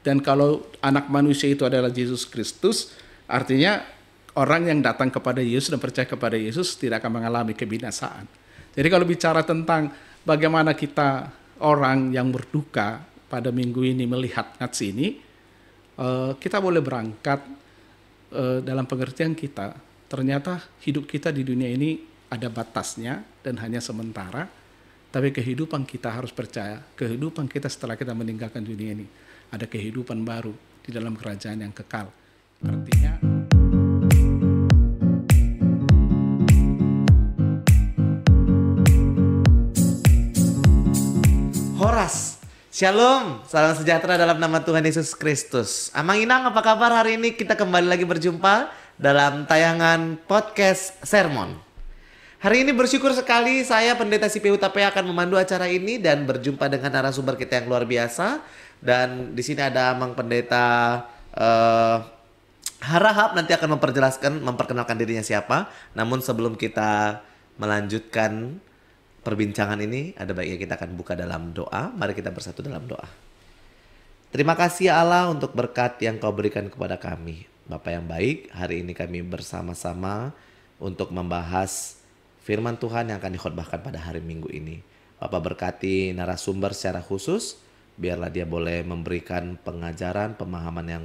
Dan kalau anak manusia itu adalah Yesus Kristus, artinya orang yang datang kepada Yesus dan percaya kepada Yesus tidak akan mengalami kebinasaan. Jadi kalau bicara tentang bagaimana kita orang yang berduka pada minggu ini melihat nats ini, kita boleh berangkat dalam pengertian kita, ternyata hidup kita di dunia ini ada batasnya dan hanya sementara, tapi kehidupan kita harus percaya, kehidupan kita setelah kita meninggalkan dunia ini, ada kehidupan baru di dalam kerajaan yang kekal. Artinya Horas, Shalom, salam sejahtera dalam nama Tuhan Yesus Kristus. Amang Inang, apa kabar hari ini? Kita kembali lagi berjumpa dalam tayangan podcast Sermon. Hari ini bersyukur sekali saya Pendeta CPU Tapea akan memandu acara ini dan berjumpa dengan narasumber kita yang luar biasa. Dan di sini ada Amang Pendeta Harahap, nanti akan memperkenalkan dirinya siapa. Namun sebelum kita melanjutkan perbincangan ini, ada baiknya kita akan buka dalam doa. Mari kita bersatu dalam doa. Terima kasih ya Allah untuk berkat yang Kau berikan kepada kami. Bapa yang baik, hari ini kami bersama-sama untuk membahas firman Tuhan yang akan dikhotbahkan pada hari Minggu ini. Bapak berkati narasumber secara khusus, biarlah dia boleh memberikan pengajaran, pemahaman yang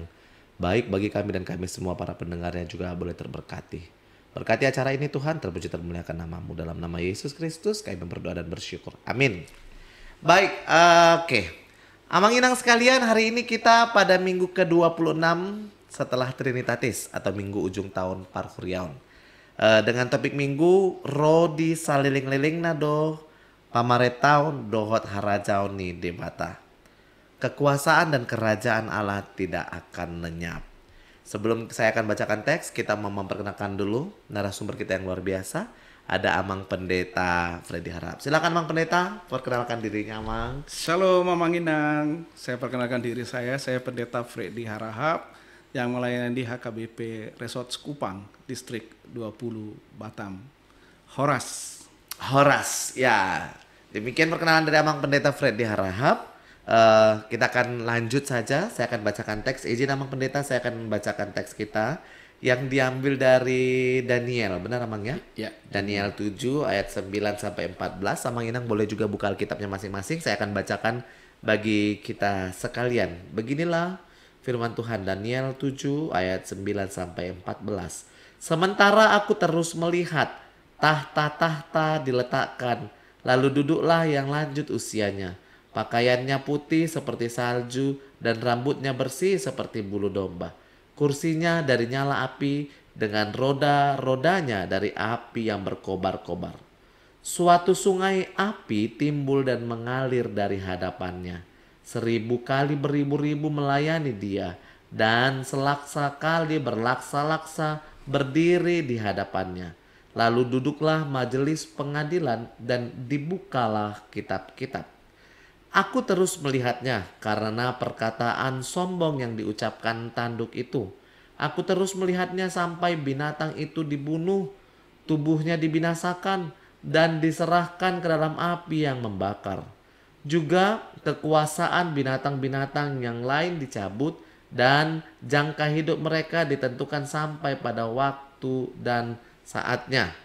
baik bagi kami dan kami semua para pendengarnya juga boleh terberkati. Berkati acara ini Tuhan, terpuji termuliakan namamu. Dalam nama Yesus Kristus kami berdoa dan bersyukur. Amin. Baik, oke. Amang Inang sekalian, hari ini kita pada minggu ke-26 setelah Trinitatis atau minggu ujung tahun Parhuriaun. Dengan topik minggu, Rodi saliling-liling nado pamaretaun dohot harajaun ni debata. Kekuasaan dan kerajaan Allah tidak akan lenyap. Sebelum saya akan bacakan teks, kita mau memperkenalkan dulu narasumber kita yang luar biasa. Ada Amang Pendeta Freddy Harahap. Silakan Amang Pendeta, perkenalkan dirinya Amang. Shalom Amang Inang, saya perkenalkan diri saya Pendeta Freddy Harahap yang melayani di HKBP Resort Kupang, Distrik 20 Batam. Horas, ya. Demikian perkenalan dari Amang Pendeta Freddy Harahap. Kita akan lanjut saja. Saya akan bacakan teks. Izin Amang Pendeta, saya akan bacakan teks kita yang diambil dari Daniel. Benar Amang ya? Ya. Daniel 7 ayat 9 sampai 14. Amang Inang boleh juga buka Alkitabnya masing-masing. Saya akan bacakan bagi kita sekalian. Beginilah firman Tuhan, Daniel 7 ayat 9 sampai 14. Sementara aku terus melihat tahta-tahta diletakkan, lalu duduklah yang lanjut usianya. Pakaiannya putih seperti salju dan rambutnya bersih seperti bulu domba. Kursinya dari nyala api dengan roda-rodanya dari api yang berkobar-kobar. Suatu sungai api timbul dan mengalir dari hadapannya. 1000 kali beribu-ribu melayani dia dan selaksa kali berlaksa-laksa berdiri di hadapannya. Lalu duduklah majelis pengadilan dan dibukalah kitab-kitab. Aku terus melihatnya karena perkataan sombong yang diucapkan tanduk itu. Aku terus melihatnya sampai binatang itu dibunuh, tubuhnya dibinasakan dan diserahkan ke dalam api yang membakar. Juga kekuasaan binatang-binatang yang lain dicabut dan jangka hidup mereka ditentukan sampai pada waktu dan saatnya.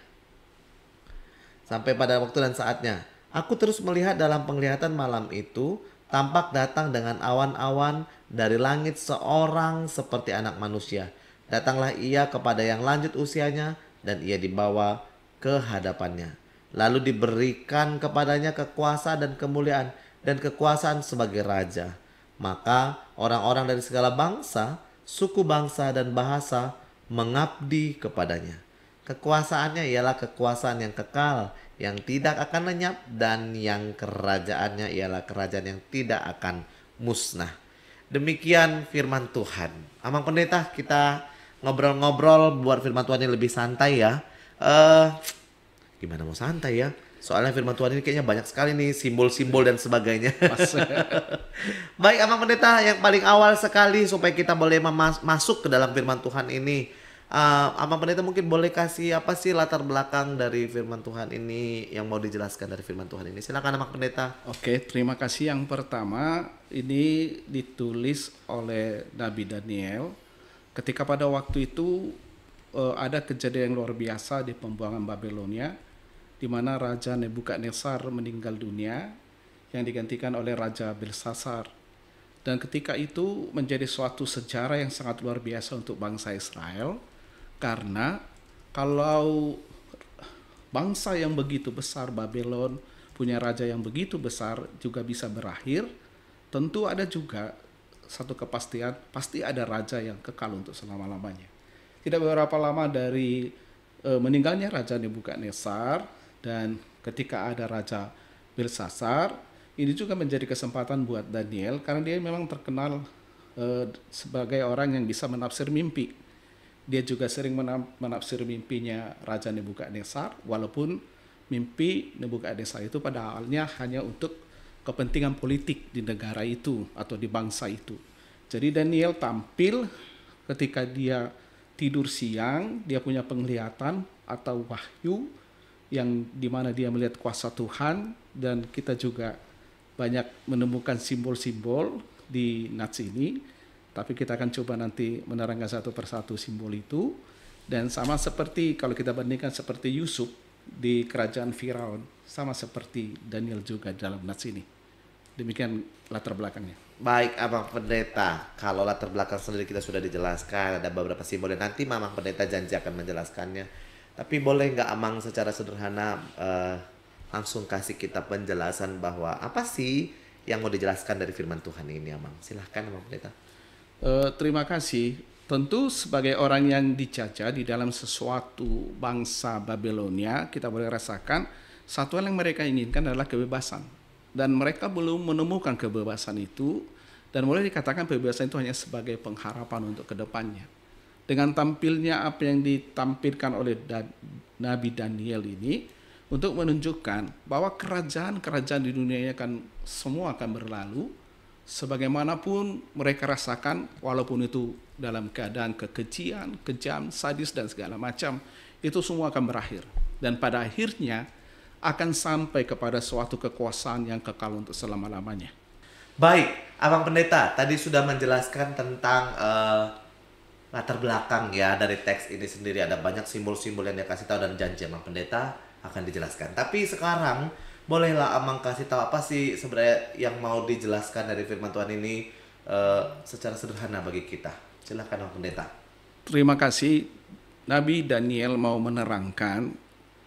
Aku terus melihat dalam penglihatan malam itu, tampak datang dengan awan-awan dari langit seorang seperti anak manusia. Datanglah ia kepada yang lanjut usianya dan ia dibawa ke hadapannya. Lalu diberikan kepadanya kekuasaan dan kemuliaan dan kekuasaan sebagai raja. Maka orang-orang dari segala bangsa, suku bangsa dan bahasa mengabdi kepadanya. Kekuasaannya ialah kekuasaan yang kekal, yang tidak akan lenyap, dan yang kerajaannya ialah kerajaan yang tidak akan musnah. Demikian firman Tuhan. Amang Pendeta, kita ngobrol-ngobrol buat firman Tuhan ini lebih santai ya. Gimana mau santai ya? Soalnya firman Tuhan ini kayaknya banyak sekali nih simbol-simbol dan sebagainya. Baik Amang Pendeta, yang paling awal sekali supaya kita boleh masuk ke dalam firman Tuhan ini. Abang Pendeta mungkin boleh kasih apa sih latar belakang dari firman Tuhan ini yang mau dijelaskan dari firman Tuhan ini. Silakan Abang Pendeta. Oke, terima kasih. Yang pertama, ini ditulis oleh Nabi Daniel ketika pada waktu itu ada kejadian yang luar biasa di pembuangan Babelonia, di mana Raja Nebukadnezar meninggal dunia yang digantikan oleh Raja Belsasar. Dan ketika itu menjadi suatu sejarah yang sangat luar biasa untuk bangsa Israel, karena kalau bangsa yang begitu besar Babylon punya raja yang begitu besar juga bisa berakhir, tentu ada juga satu kepastian, pasti ada raja yang kekal untuk selama-lamanya. Tidak beberapa lama dari meninggalnya Raja Nebukadnezar dan ketika ada Raja Belsasar, ini juga menjadi kesempatan buat Daniel karena dia memang terkenal sebagai orang yang bisa menafsir mimpi. Dia juga sering menafsir mimpinya Raja Nebukadnezar, walaupun mimpi Nebukadnezar itu pada awalnya hanya untuk kepentingan politik di negara itu atau di bangsa itu. Jadi Daniel tampil ketika dia tidur siang, dia punya penglihatan atau wahyu yang dimana dia melihat kuasa Tuhan, dan kita juga banyak menemukan simbol-simbol di nats ini. Tapi kita akan coba nanti menerangkan satu persatu simbol itu. Dan sama seperti kalau kita bandingkan seperti Yusuf di kerajaan Firaun, sama seperti Daniel juga dalam nats ini. Demikian latar belakangnya. Baik Abang Pendeta, kalau latar belakang sendiri kita sudah dijelaskan, ada beberapa simbol dan nanti Mamang Pendeta janji akan menjelaskannya. Tapi boleh nggak Amang secara sederhana langsung kasih kita penjelasan bahwa apa sih yang mau dijelaskan dari firman Tuhan ini, Amang? Silahkan Abang Pendeta. Terima kasih. Tentu sebagai orang yang dijajah di dalam sesuatu bangsa Babelonia, kita boleh rasakan satu hal yang mereka inginkan adalah kebebasan. Dan mereka belum menemukan kebebasan itu, dan boleh dikatakan kebebasan itu hanya sebagai pengharapan untuk kedepannya. Dengan tampilnya apa yang ditampilkan oleh Nabi Daniel ini, untuk menunjukkan bahwa kerajaan-kerajaan di dunia ini semua akan berlalu, sebagaimanapun mereka rasakan, walaupun itu dalam keadaan kekejian, kejam, sadis, dan segala macam, itu semua akan berakhir. Dan pada akhirnya akan sampai kepada suatu kekuasaan yang kekal untuk selama-lamanya. Baik, Abang Pendeta, tadi sudah menjelaskan tentang latar belakang ya dari teks ini sendiri. Ada banyak simbol-simbol yang dia kasih tahu dan janji Abang Pendeta akan dijelaskan. Tapi sekarang bolehlah Amang kasih tahu apa sih sebenarnya yang mau dijelaskan dari firman Tuhan ini secara sederhana bagi kita. Silakan Abang Pendeta. Terima kasih. Nabi Daniel mau menerangkan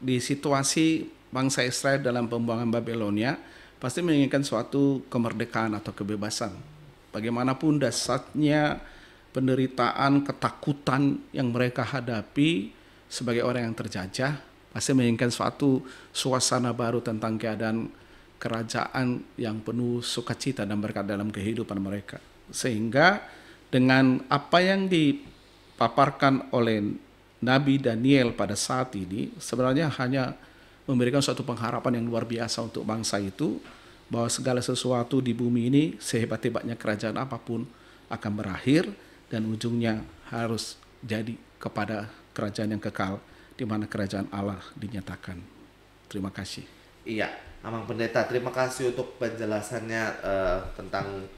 di situasi bangsa Israel dalam pembuangan Babelonia pasti menginginkan suatu kemerdekaan atau kebebasan. Bagaimanapun dasarnya penderitaan, ketakutan yang mereka hadapi sebagai orang yang terjajah, pasti menginginkan suatu suasana baru tentang keadaan kerajaan yang penuh sukacita dan berkat dalam kehidupan mereka. Sehingga dengan apa yang dipaparkan oleh Nabi Daniel pada saat ini, sebenarnya hanya memberikan suatu pengharapan yang luar biasa untuk bangsa itu, bahwa segala sesuatu di bumi ini, sehebat-hebatnya kerajaan apapun, akan berakhir, dan ujungnya harus jadi kepada kerajaan yang kekal, di mana kerajaan Allah dinyatakan. Terima kasih. Iya, Amang Pendeta, terima kasih untuk penjelasannya tentang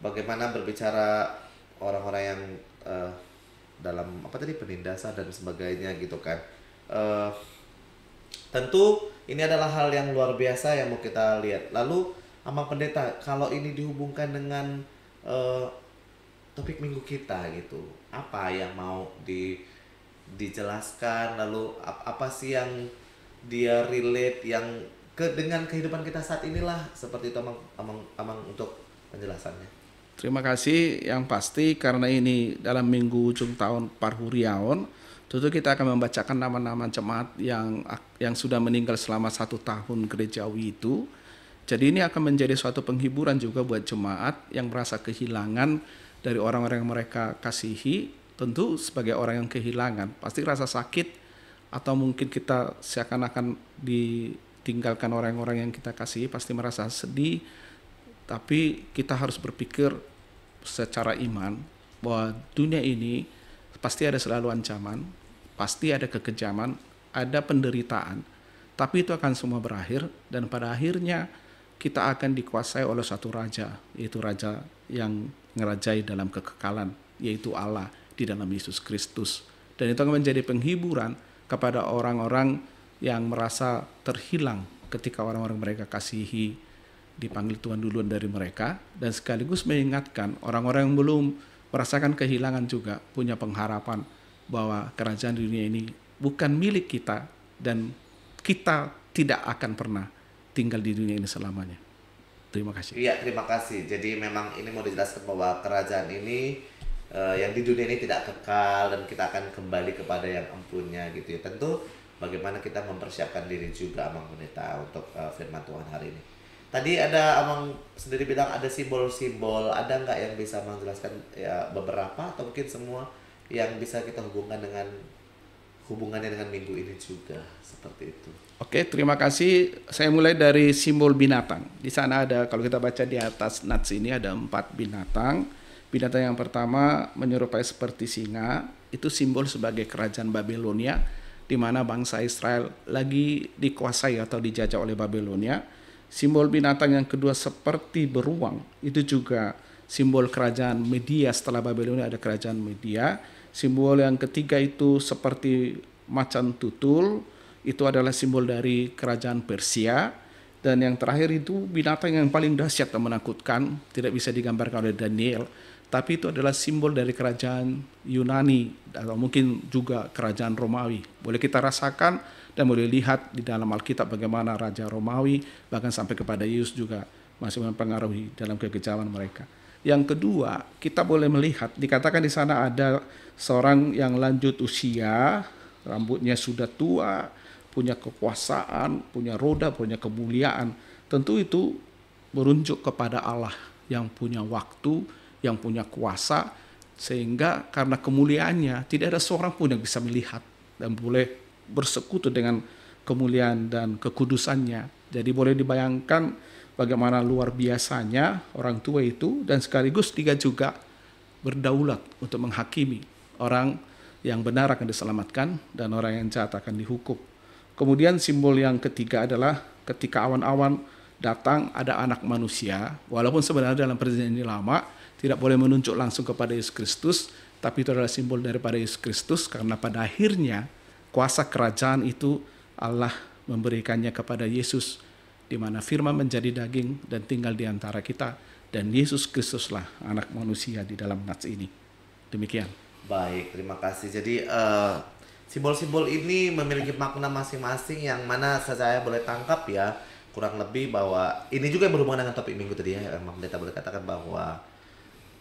bagaimana berbicara orang-orang yang dalam apa tadi penindasan dan sebagainya gitu kan. Tentu ini adalah hal yang luar biasa yang mau kita lihat. Lalu Amang Pendeta, kalau ini dihubungkan dengan topik minggu kita gitu, apa yang mau dijelaskan, lalu apa sih yang dia relate yang dengan kehidupan kita saat inilah, seperti itu Amang untuk penjelasannya. Terima kasih. Yang pasti karena ini dalam minggu ujung tahun Parhuriaon, tentu kita akan membacakan nama-nama jemaat yang sudah meninggal selama 1 tahun gerejawi itu. Jadi ini akan menjadi suatu penghiburan juga buat jemaat yang merasa kehilangan dari orang-orang yang mereka kasihi. Tentu sebagai orang yang kehilangan, pasti rasa sakit, atau mungkin kita seakan-akan ditinggalkan orang-orang yang kita kasihi, pasti merasa sedih. Tapi kita harus berpikir secara iman bahwa dunia ini pasti ada selalu ancaman, pasti ada kekejaman, ada penderitaan, tapi itu akan semua berakhir dan pada akhirnya kita akan dikuasai oleh satu raja, yaitu raja yang ngerajai dalam kekekalan, yaitu Allah di dalam Yesus Kristus. Dan itu akan menjadi penghiburan kepada orang-orang yang merasa terhilang ketika orang-orang mereka kasihi dipanggil Tuhan duluan dari mereka, dan sekaligus mengingatkan orang-orang yang belum merasakan kehilangan juga punya pengharapan bahwa kerajaan dunia ini bukan milik kita dan kita tidak akan pernah tinggal di dunia ini selamanya. Terima kasih. Iya, terima kasih. Jadi memang ini mau dijelaskan bahwa kerajaan ini yang di dunia ini tidak kekal dan kita akan kembali kepada yang empunya gitu ya. Tentu bagaimana kita mempersiapkan diri juga, Amang Pendeta, untuk firman Tuhan hari ini. Tadi ada Amang sendiri bilang ada simbol-simbol, ada nggak yang bisa Amang jelaskan ya, beberapa atau mungkin semua yang bisa kita hubungkan dengan hubungannya dengan minggu ini juga seperti itu. Oke, terima kasih. Saya mulai dari simbol binatang. Di sana ada, kalau kita baca di atas nats ini ada 4 binatang. Binatang yang pertama menyerupai seperti singa, itu simbol sebagai kerajaan Babilonia, di mana bangsa Israel lagi dikuasai atau dijajah oleh Babilonia. Simbol binatang yang kedua seperti beruang, itu juga simbol kerajaan Media. Setelah Babilonia ada kerajaan Media. Simbol yang ketiga itu seperti macan tutul, itu adalah simbol dari kerajaan Persia. Dan yang terakhir itu binatang yang paling dahsyat dan menakutkan, tidak bisa digambarkan oleh Daniel, tapi itu adalah simbol dari kerajaan Yunani atau mungkin juga kerajaan Romawi. Boleh kita rasakan dan boleh lihat di dalam Alkitab bagaimana Raja Romawi bahkan sampai kepada Yesus juga masih mempengaruhi dalam kekejaman mereka. Yang kedua, kita boleh melihat dikatakan di sana ada seorang yang lanjut usia, rambutnya sudah tua, punya kekuasaan, punya roda, punya kemuliaan. Tentu itu merujuk kepada Allah yang punya waktu, yang punya kuasa, sehingga karena kemuliaannya tidak ada seorang pun yang bisa melihat dan boleh bersekutu dengan kemuliaan dan kekudusannya. Jadi boleh dibayangkan bagaimana luar biasanya orang tua itu, dan sekaligus dia juga berdaulat untuk menghakimi. Orang yang benar akan diselamatkan dan orang yang jahat akan dihukum. Kemudian simbol yang ketiga adalah ketika awan-awan datang ada anak manusia, walaupun sebenarnya dalam perjanjian lama tidak boleh menunjuk langsung kepada Yesus Kristus, tapi itu adalah simbol daripada Yesus Kristus, karena pada akhirnya kuasa kerajaan itu Allah memberikannya kepada Yesus, di mana firman menjadi daging dan tinggal di antara kita, dan Yesus Kristuslah anak manusia di dalam nats ini. Demikian. Baik, terima kasih. Jadi simbol-simbol ini memiliki makna masing-masing yang mana saya boleh tangkap ya, kurang lebih bahwa ini juga yang berhubungan dengan topik minggu tadi ya, Mang Pendeta boleh katakan bahwa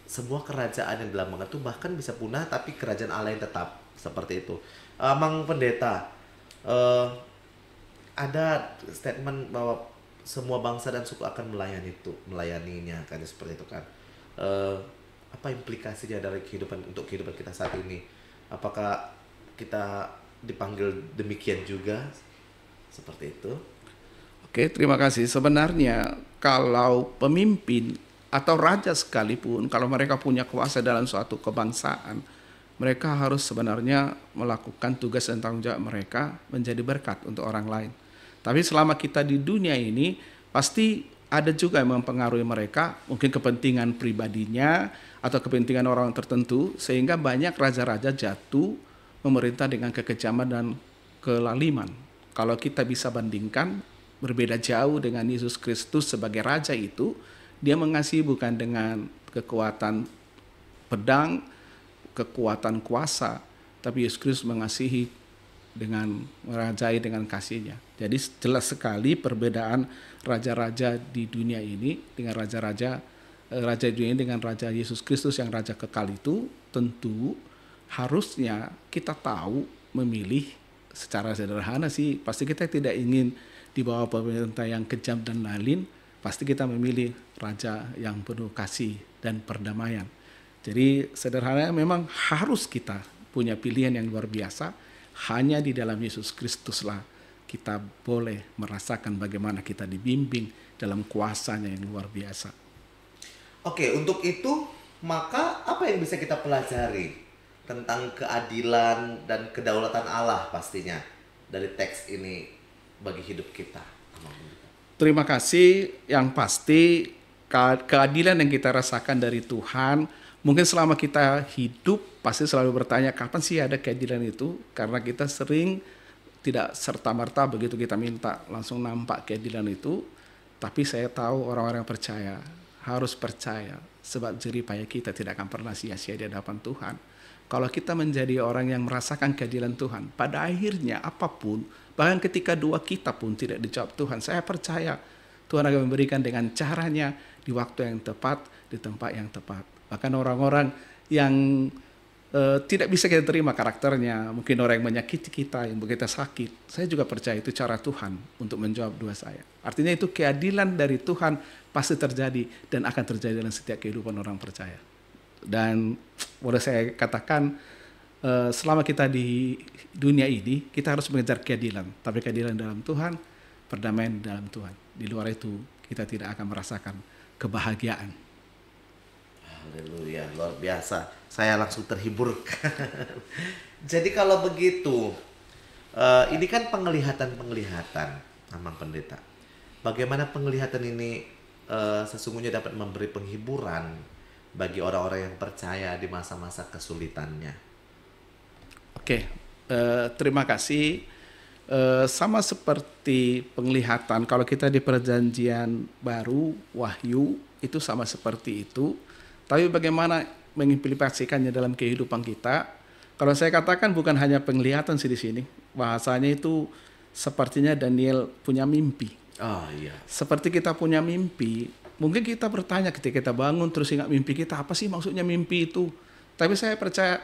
sebuah kerajaan yang dilambangkan itu bahkan bisa punah, tapi kerajaan Allah yang tetap, seperti itu. Mang Pendeta, ada statement bahwa semua bangsa dan suku akan melayaninya kan, seperti itu kan. Apa implikasinya dari untuk kehidupan kita saat ini? Apakah kita dipanggil demikian juga, seperti itu? Oke, terima kasih. Sebenarnya kalau pemimpin atau raja sekalipun, kalau mereka punya kuasa dalam suatu kebangsaan, mereka harus sebenarnya melakukan tugas dan tanggung jawab mereka menjadi berkat untuk orang lain. Tapi selama kita di dunia ini, pasti ada juga yang mempengaruhi mereka, mungkin kepentingan pribadinya atau kepentingan orang tertentu, sehingga banyak raja-raja jatuh memerintah dengan kekejaman dan kelaliman. Kalau kita bisa bandingkan, berbeda jauh dengan Yesus Kristus sebagai raja itu, dia mengasihi bukan dengan kekuatan pedang, kekuatan kuasa, tapi Yesus Kristus mengasihi dengan merajai dengan kasihnya. Jadi jelas sekali perbedaan raja-raja di dunia ini dengan raja dunia ini dengan Raja Yesus Kristus yang raja kekal itu. Tentu harusnya kita tahu memilih secara sederhana sih. Pasti kita tidak ingin di bawah pemerintah yang kejam dan lain, pasti kita memilih raja yang penuh kasih dan perdamaian. Jadi sederhananya memang harus kita punya pilihan yang luar biasa. Hanya di dalam Yesus Kristuslah kita boleh merasakan bagaimana kita dibimbing dalam kuasanya yang luar biasa. Oke, untuk itu maka apa yang bisa kita pelajari tentang keadilan dan kedaulatan Allah pastinya dari teks ini bagi hidup kita. Terima kasih. Yang pasti keadilan yang kita rasakan dari Tuhan, mungkin selama kita hidup pasti selalu bertanya kapan sih ada keadilan itu, karena kita sering tidak serta-merta begitu kita minta langsung nampak keadilan itu. Tapi saya tahu orang-orang yang percaya harus percaya, sebab jerih payah kita tidak akan pernah sia-sia di hadapan Tuhan. Kalau kita menjadi orang yang merasakan keadilan Tuhan, pada akhirnya apapun, bahkan ketika doa kita pun tidak dijawab Tuhan, saya percaya Tuhan akan memberikan dengan caranya, di waktu yang tepat, di tempat yang tepat. Bahkan orang-orang yang tidak bisa kita terima karakternya, mungkin orang yang menyakiti kita, yang membuat kita sakit, saya juga percaya itu cara Tuhan untuk menjawab doa saya. Artinya itu keadilan dari Tuhan pasti terjadi dan akan terjadi dalam setiap kehidupan orang percaya. Dan boleh saya katakan, selama kita di dunia ini, kita harus mengejar keadilan. Tapi keadilan dalam Tuhan, perdamaian dalam Tuhan. Di luar itu, kita tidak akan merasakan kebahagiaan. Haleluya, luar biasa. Saya langsung terhibur. Jadi kalau begitu, ini kan penglihatan, Amang Pendeta. Bagaimana penglihatan ini sesungguhnya dapat memberi penghiburan bagi orang-orang yang percaya di masa-masa kesulitannya. Oke, terima kasih. Sama seperti penglihatan, kalau kita di perjanjian baru, Wahyu, itu sama seperti itu. Tapi bagaimana mengimplementasikannya dalam kehidupan kita? Kalau saya katakan bukan hanya penglihatan sih di sini. Bahasanya itu sepertinya Daniel punya mimpi. Oh iya. Seperti kita punya mimpi, mungkin kita bertanya ketika kita bangun terus ingat mimpi kita, apa sih maksudnya mimpi itu? Tapi saya percaya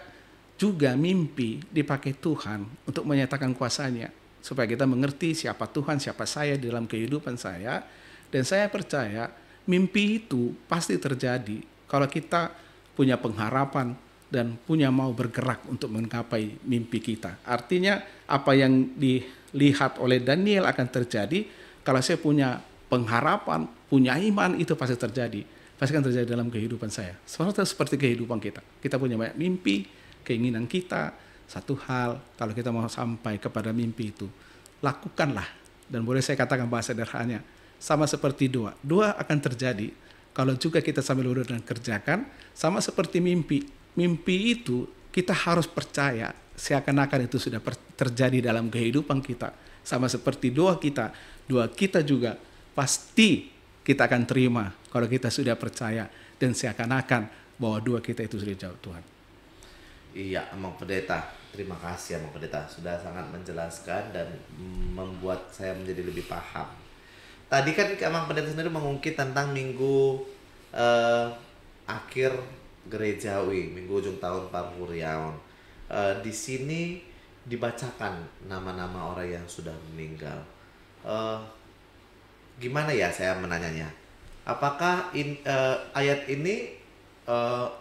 juga mimpi dipakai Tuhan untuk menyatakan kuasanya, supaya kita mengerti siapa Tuhan, siapa saya dalam kehidupan saya. Dan saya percaya mimpi itu pasti terjadi kalau kita punya pengharapan dan punya mau bergerak untuk menggapai mimpi kita. Artinya apa yang dilihat oleh Daniel akan terjadi, kalau saya punya pengharapan, punya iman, itu pasti terjadi. Pasti akan terjadi dalam kehidupan saya. Seperti kehidupan kita. Kita punya banyak mimpi, keinginan kita. Satu hal, kalau kita mau sampai kepada mimpi itu, lakukanlah. Dan boleh saya katakan bahasa sederhananya, sama seperti doa. Doa akan terjadi kalau juga kita sambil urut dan kerjakan, sama seperti mimpi. Mimpi itu kita harus percaya seakan-akan itu sudah terjadi dalam kehidupan kita. Sama seperti doa kita juga pasti kita akan terima kalau kita sudah percaya dan seakan-akan bahwa doa kita itu sudah dijawab Tuhan. Iya, Amang Pendeta. Terima kasih Amang Pendeta. Sudah sangat menjelaskan dan membuat saya menjadi lebih paham. Tadi kan Amang Pendeta sendiri mengungkit tentang minggu akhir gerejawi, minggu ujung tahun Parhuriaon. Di sini dibacakan nama-nama orang yang sudah meninggal. Gimana ya saya menanyanya? Apakah ayat ini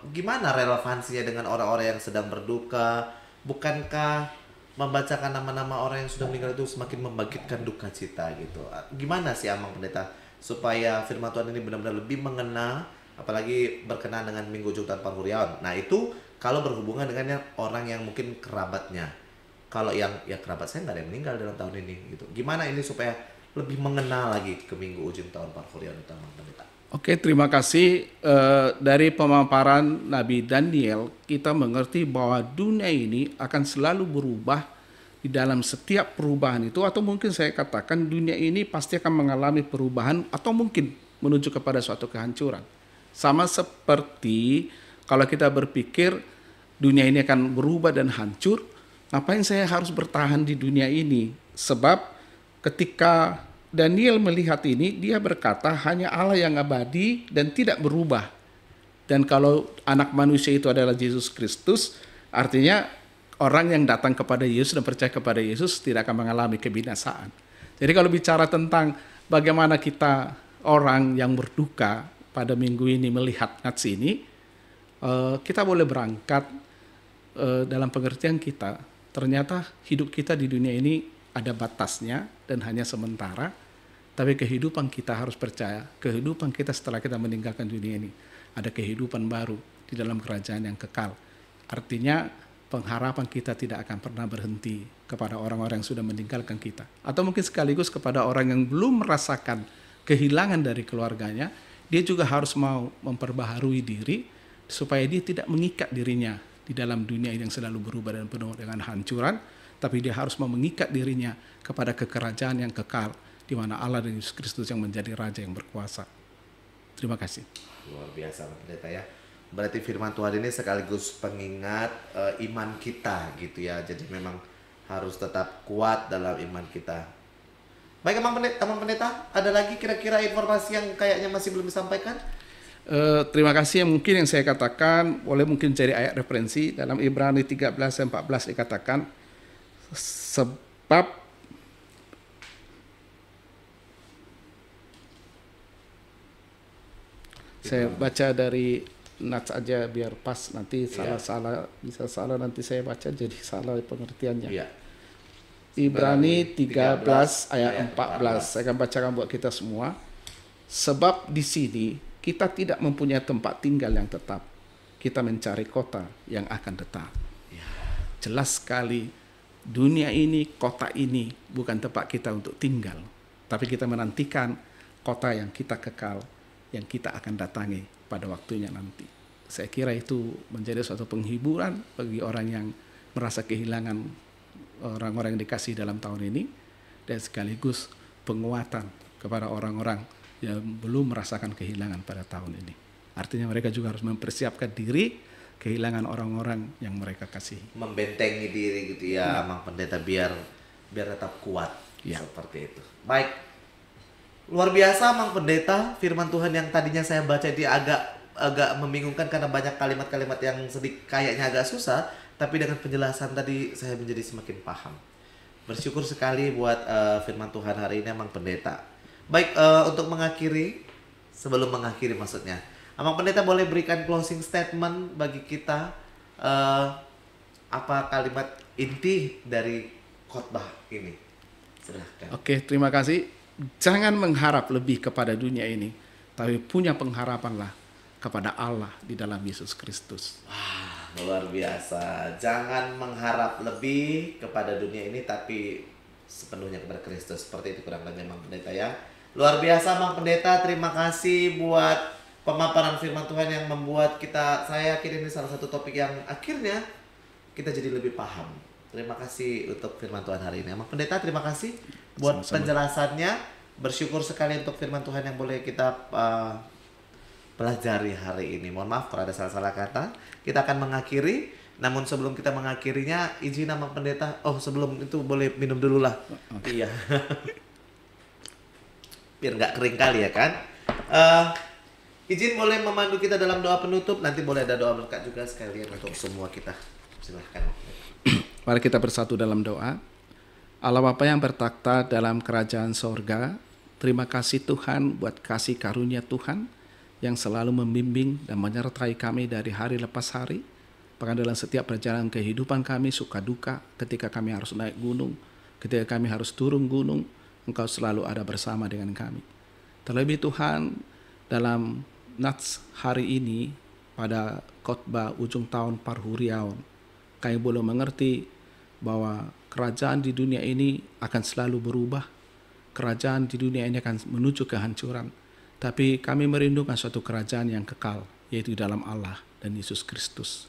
gimana relevansinya dengan orang-orang yang sedang berduka? Bukankah membacakan nama-nama orang yang sudah meninggal itu semakin membangkitkan duka cita gitu? Gimana sih Amang Pendeta supaya firman Tuhan ini benar-benar lebih mengena, apalagi berkenaan dengan minggu ujung tahun Parhuriaon? Nah itu kalau berhubungan dengan orang yang mungkin kerabatnya. Kalau yang ya kerabat saya nggak ada yang meninggal dalam tahun ini gitu. Gimana ini supaya lebih mengena lagi ke minggu ujung tahun Parhuriaon itu Amang Pendeta? Oke, terima kasih. Dari pemaparan Nabi Daniel, kita mengerti bahwa dunia ini akan selalu berubah. Di dalam setiap perubahan itu, atau mungkin saya katakan dunia ini pasti akan mengalami perubahan atau mungkin menuju kepada suatu kehancuran. Sama seperti kalau kita berpikir dunia ini akan berubah dan hancur, ngapain saya harus bertahan di dunia ini? Sebab ketika Daniel melihat ini, dia berkata hanya Allah yang abadi dan tidak berubah. Dan kalau anak manusia itu adalah Yesus Kristus, artinya orang yang datang kepada Yesus dan percaya kepada Yesus tidak akan mengalami kebinasaan. Jadi kalau bicara tentang bagaimana kita orang yang berduka pada minggu ini melihat nats ini, kita boleh berangkat dalam pengertian kita, ternyata hidup kita di dunia ini ada batasnya dan hanya sementara, tapi kehidupan kita harus percaya, kehidupan kita setelah kita meninggalkan dunia ini, ada kehidupan baru di dalam kerajaan yang kekal. Artinya pengharapan kita tidak akan pernah berhenti kepada orang-orang yang sudah meninggalkan kita. Atau mungkin sekaligus kepada orang yang belum merasakan kehilangan dari keluarganya, dia juga harus mau memperbaharui diri supaya dia tidak mengikat dirinya di dalam dunia yang selalu berubah dan penuh dengan hancuran, tapi dia harus mau mengikat dirinya kepada kekerajaan yang kekal, di mana Allah dan Yesus Kristus yang menjadi Raja yang berkuasa. Terima kasih. Luar biasa pendeta ya. Berarti firman Tuhan ini sekaligus pengingat iman kita gitu ya. Jadi memang harus tetap kuat dalam iman kita. Baik Emang Pendeta, ada lagi kira-kira informasi yang kayaknya masih belum disampaikan? Terima kasih. Mungkin yang saya katakan boleh mungkin jadi ayat referensi dalam Ibrani 13:14 dikatakan, sebab saya baca dari nats aja biar pas, nanti salah bisa salah, nanti saya baca jadi salah pengertiannya. Iya. Ibrani 13 ayat 14. Saya akan bacakan buat kita semua. Sebab di sini kita tidak mempunyai tempat tinggal yang tetap. Kita mencari kota yang akan tetap. Jelas sekali, dunia ini, kota ini bukan tempat kita untuk tinggal, tapi kita menantikan kota yang kita kekal, yang kita akan datangi pada waktunya nanti. Saya kira itu menjadi suatu penghiburan bagi orang yang merasa kehilangan orang-orang yang dikasih dalam tahun ini, dan sekaligus penguatan kepada orang-orang yang belum merasakan kehilangan pada tahun ini. Artinya mereka juga harus mempersiapkan diri kehilangan orang-orang yang mereka kasihi. Membentengi diri gitu ya, Mang Pendeta, biar tetap kuat. Seperti itu. Baik. Luar biasa Mang Pendeta, firman Tuhan yang tadinya saya baca dia agak membingungkan karena banyak kalimat-kalimat yang sedikit kayaknya agak susah, tapi dengan penjelasan tadi saya menjadi semakin paham. Bersyukur sekali buat firman Tuhan hari ini Mang Pendeta. Baik, untuk mengakhiri, sebelum mengakhiri maksudnya, Mang Pendeta boleh berikan closing statement bagi kita, apa kalimat inti dari khotbah ini? Silahkan. Oke, terima kasih. Jangan mengharap lebih kepada dunia ini, tapi punya pengharapanlah kepada Allah di dalam Yesus Kristus. Wah, luar biasa. Jangan mengharap lebih kepada dunia ini, tapi sepenuhnya kepada Kristus. Seperti itu kurang lebih Mang Pendeta ya. Luar biasa Mang Pendeta, terima kasih buat pemaparan firman Tuhan yang membuat saya yakin ini salah satu topik yang akhirnya kita jadi lebih paham. Terima kasih untuk firman Tuhan hari ini. Mang Pendeta, terima kasih buat penjelasannya. Bersyukur sekali untuk firman Tuhan yang boleh kita pelajari hari ini. Mohon maaf kalau ada salah-salah kata. Kita akan mengakhiri. Namun sebelum kita mengakhirinya, izin Mang Pendeta. Oh, sebelum itu boleh minum dulu lah. Iya. Biar nggak kering kali ya kan. Izin boleh memandu kita dalam doa penutup. Nanti boleh ada doa berkat juga sekalian untuk semua kita. Silahkan. Mari kita bersatu dalam doa. Allah Bapa yang bertakhta dalam kerajaan sorga, terima kasih Tuhan buat kasih karunia Tuhan yang selalu membimbing dan menyertai kami dari hari lepas hari. Bahkan dalam setiap perjalanan kehidupan kami, suka duka, ketika kami harus naik gunung, ketika kami harus turun gunung, Engkau selalu ada bersama dengan kami. Terlebih Tuhan, dalam nats hari ini, pada khotbah ujung tahun Parhuriaon, kami boleh mengerti bahwa kerajaan di dunia ini akan selalu berubah. Kerajaan di dunia ini akan menuju kehancuran. Tapi kami merindukan suatu kerajaan yang kekal, yaitu dalam Allah dan Yesus Kristus.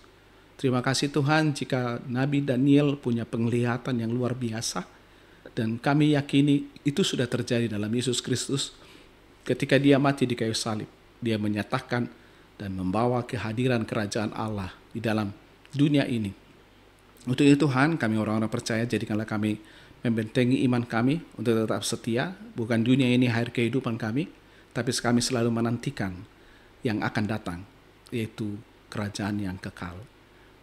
Terima kasih Tuhan jika Nabi Daniel punya penglihatan yang luar biasa. Dan kami yakini itu sudah terjadi dalam Yesus Kristus. Ketika dia mati di kayu salib, dia menyatakan dan membawa kehadiran kerajaan Allah di dalam dunia ini. Untuk itu Tuhan, kami orang-orang percaya, jadikanlah kami membentengi iman kami untuk tetap setia. Bukan dunia ini akhir kehidupan kami, tapi kami selalu menantikan yang akan datang, yaitu kerajaan yang kekal.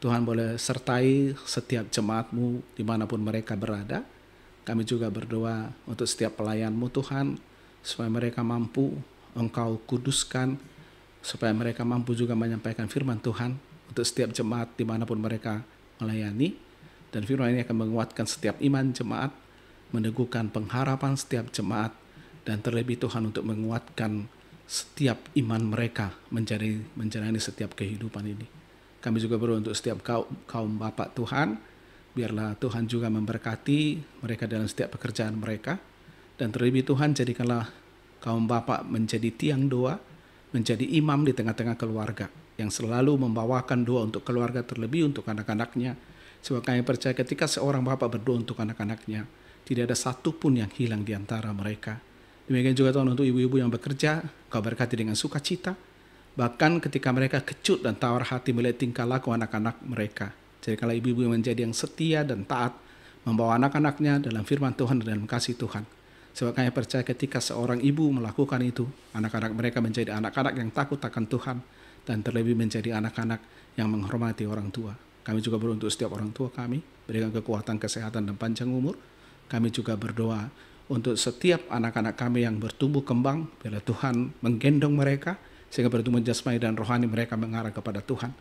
Tuhan boleh sertai setiap jemaat-Mu dimanapun mereka berada. Kami juga berdoa untuk setiap pelayan-Mu Tuhan, supaya mereka mampu Engkau kuduskan, supaya mereka mampu juga menyampaikan firman Tuhan untuk setiap jemaat dimanapun mereka melayani. Dan firman ini akan menguatkan setiap iman jemaat, meneguhkan pengharapan setiap jemaat, dan terlebih Tuhan untuk menguatkan setiap iman mereka menjalani setiap kehidupan ini. Kami juga berdoa untuk setiap kaum Bapak Tuhan, biarlah Tuhan juga memberkati mereka dalam setiap pekerjaan mereka. Dan terlebih Tuhan, jadikanlah kaum Bapak menjadi tiang doa, menjadi imam di tengah-tengah keluarga, yang selalu membawakan doa untuk keluarga, terlebih untuk anak-anaknya. Sebab kami percaya ketika seorang Bapak berdoa untuk anak-anaknya, tidak ada satupun yang hilang di antara mereka. Demikian juga Tuhan untuk ibu-ibu yang bekerja, Kau berkati dengan sukacita. Bahkan ketika mereka kecut dan tawar hati melihat tingkah laku anak-anak mereka. Jadi kalau ibu-ibu yang menjadi yang setia dan taat, membawa anak-anaknya dalam firman Tuhan dan dalam kasih Tuhan. Sebab kami percaya ketika seorang ibu melakukan itu, anak-anak mereka menjadi anak-anak yang takut akan Tuhan, dan terlebih menjadi anak-anak yang menghormati orang tua. Kami juga berdoa untuk setiap orang tua kami, berikan kekuatan, kesehatan, dan panjang umur. Kami juga berdoa untuk setiap anak-anak kami yang bertumbuh kembang, biarlah Tuhan menggendong mereka, sehingga bertumbuh jasmani dan rohani mereka mengarah kepada Tuhan.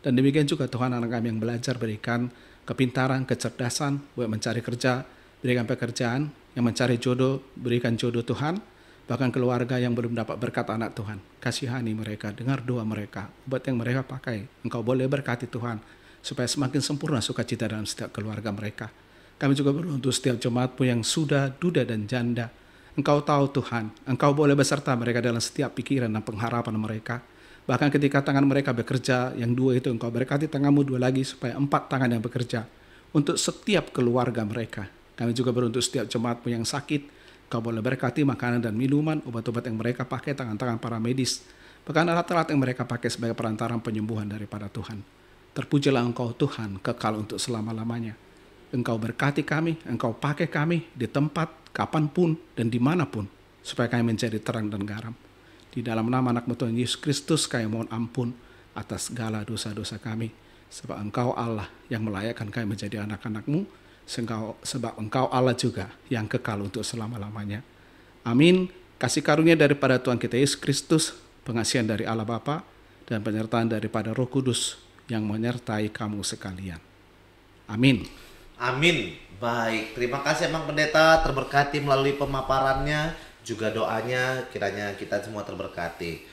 Dan demikian juga Tuhan, anak kami yang belajar, berikan kepintaran, kecerdasan, buat mencari kerja, berikan pekerjaan, yang mencari jodoh, berikan jodoh Tuhan, bahkan keluarga yang belum dapat berkat anak Tuhan, kasihani mereka, dengar doa mereka, obat yang mereka pakai, Engkau boleh berkati Tuhan, supaya semakin sempurna sukacita dalam setiap keluarga mereka. Kami juga berdoa untuk setiap jemaatmu yang sudah duda dan janda. Engkau tahu Tuhan, Engkau boleh beserta mereka dalam setiap pikiran dan pengharapan mereka. Bahkan ketika tangan mereka bekerja, yang dua itu Engkau berkati tanganmu dua lagi, supaya 4 tangan yang bekerja untuk setiap keluarga mereka. Kami juga berdoa untuk setiap jemaatmu yang sakit, Engkau boleh berkati makanan dan minuman, obat-obat yang mereka pakai, tangan-tangan para medis, bahkan alat-alat yang mereka pakai sebagai perantara penyembuhan daripada Tuhan. Terpujilah Engkau Tuhan, kekal untuk selama-lamanya. Engkau berkati kami, Engkau pakai kami di tempat, kapanpun, dan dimanapun, supaya kami menjadi terang dan garam. Di dalam nama anak-Mu Tuhan Yesus Kristus, kami mohon ampun atas segala dosa-dosa kami. Sebab Engkau Allah yang melayakkan kami menjadi anak-anak-Mu, sebab Engkau Allah juga yang kekal untuk selama-lamanya. Amin. Kasih karunia daripada Tuhan kita Yesus Kristus, pengasihan dari Allah Bapa, dan penyertaan daripada Roh Kudus yang menyertai kamu sekalian. Amin. Amin. Baik, terima kasih Emang Pendeta, terberkati melalui pemaparannya, juga doanya, kiranya kita semua terberkati.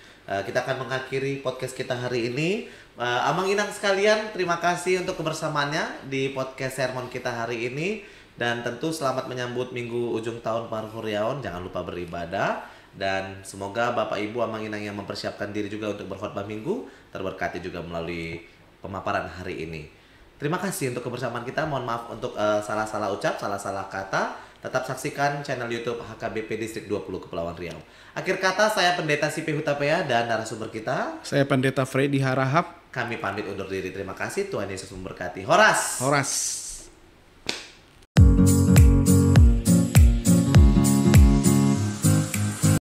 Kita akan mengakhiri podcast kita hari ini. Amang Inang sekalian, terima kasih untuk kebersamaannya di podcast sermon kita hari ini. Dan tentu selamat menyambut minggu ujung tahun Baru Huriaon. Jangan lupa beribadah. Dan semoga Bapak Ibu Amang Inang yang mempersiapkan diri juga untuk berkhotbah minggu, terberkati juga melalui pemaparan hari ini. Terima kasih untuk kebersamaan kita. Mohon maaf untuk salah-salah ucap, salah-salah kata. Tetap saksikan channel YouTube HKBP Distrik 20 Kepulauan Riau. Akhir kata, saya Pendeta Sipi Hutapea dan narasumber kita, Saya Pendeta Freddy Harahap. kami pamit undur diri. Terima kasih. Tuhan Yesus memberkati. Horas. Horas.